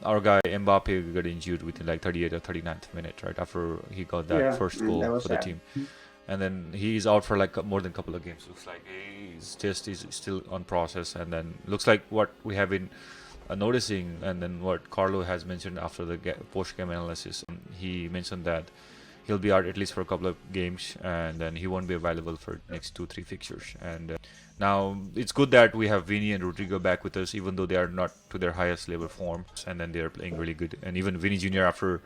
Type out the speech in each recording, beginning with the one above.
our guy Mbappe got injured within like 38 or 39th minute, right after he got that Yeah, first that goal was for the sad. team, and then he's out for like more than a couple of games. Looks like he's still on process, and then looks like what we have been noticing, and then what Carlo has mentioned after the post-game analysis. He mentioned that he'll be out at least for a couple of games, and then he won't be available for next 2-3 fixtures. And now it's good that we have Vini and Rodrigo back with us, even though they are not to their highest level form, and then they are playing really good. And even Vini Jr. after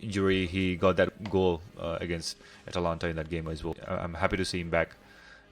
injury, he got that goal against Atalanta in that game as well. I'm happy to see him back.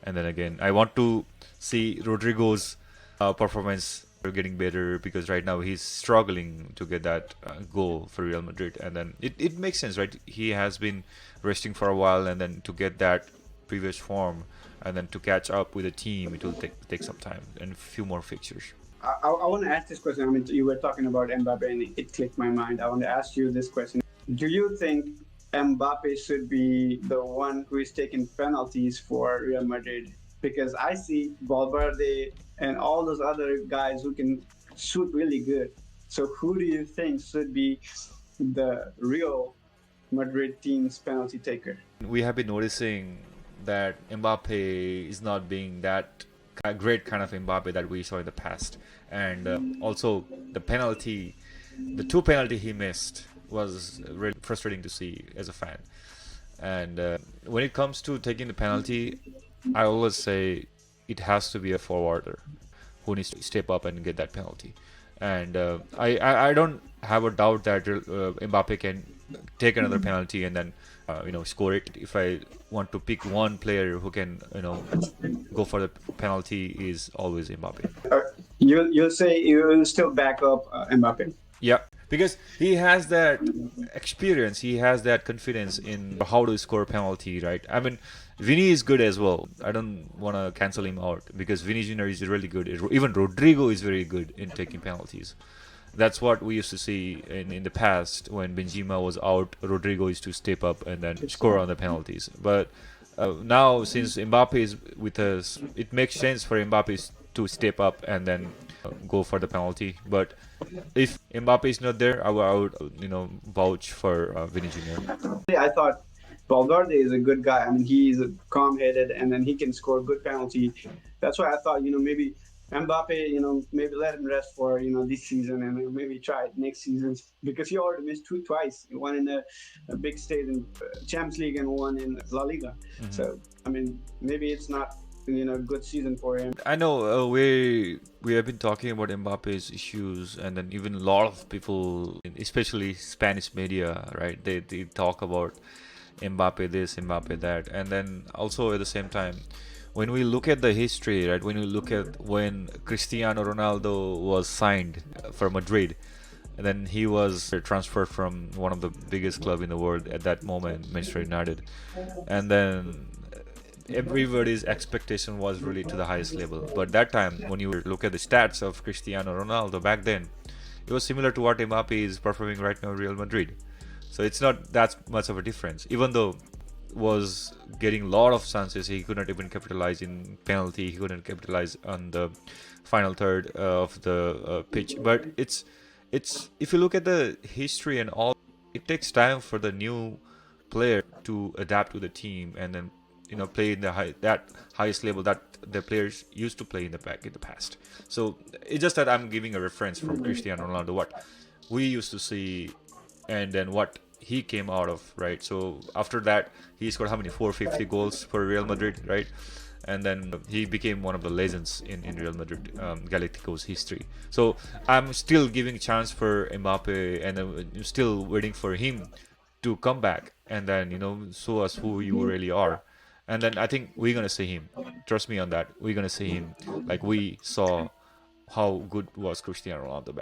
And then again, I want to see Rodrigo's performance getting better, because right now he's struggling to get that goal for Real Madrid. And then it makes sense, right? He has been resting for a while, and then to get that previous form, and then to catch up with the team, it will take some time and a few more fixtures. I want to ask this question. I mean, you were talking about Mbappe and it clicked my mind. I want to ask you this question. Do you think Mbappe should be the one who is taking penalties for Real Madrid? Because I see Valverde and all those other guys who can shoot really good. So who do you think should be the real Madrid team's penalty taker? We have been noticing that Mbappe is not being that great kind of Mbappe that we saw in the past, and also the two penalty he missed was really frustrating to see as a fan. And when it comes to taking the penalty, I always say it has to be a forwarder who needs to step up and get that penalty. And I don't have a doubt that Mbappe can take another penalty and then score it. If I want to pick one player who can go for the penalty, is always Mbappe. You'll say you'll still back up Mbappe. Yeah, because he has that experience, he has that confidence in how to score a penalty, right? I mean, Vinny is good as well. I don't want to cancel him out, because Vinny Jr. is really good. Even Rodrigo is very good in taking penalties. That's what we used to see in the past when Benzema was out. Rodrigo used to step up and then score on the penalties. But now, since Mbappe is with us, it makes sense for Mbappe to step up and then go for the penalty. But if Mbappe is not there, I would vouch for Vinny Jr. I thought Valverde is a good guy. I mean, he's calm-headed, and then he can score good penalty. That's why I thought, maybe Mbappe, maybe let him rest for this season, and then maybe try it next season, because he already missed twice, one in a big stage in Champions League and one in La Liga. So I mean, maybe it's not good season for him. I know we have been talking about Mbappe's issues, and then even a lot of people, especially Spanish media, right? They talk about Mbappe this, Mbappe that, and then also at the same time, when we look at the history, right? When we look at when Cristiano Ronaldo was signed for Madrid, and then he was transferred from one of the biggest club in the world at that moment, Manchester United, and then everybody's expectation was really to the highest level. But that time, when you look at the stats of Cristiano Ronaldo back then, it was similar to what Mbappe is performing right now in Real Madrid. So it's not that much of a difference. Even though was getting a lot of chances, he could not even capitalize in penalty. He couldn't capitalize on the final third of the pitch. But it's if you look at the history and all, it takes time for the new player to adapt to the team and then play in that highest level that the players used to play in the past. So it's just that I'm giving a reference from Cristiano Ronaldo, what we used to see, and then what he came out of, right? So after that, he scored how many 450 goals for Real Madrid, right? And then he became one of the legends in Real Madrid Galácticos history. So I'm still giving chance for Mbappe, and I'm still waiting for him to come back and then show us who you really are. And then I think we're gonna see him. Trust me on that. We're gonna see him like we saw how good was Cristiano Ronaldo back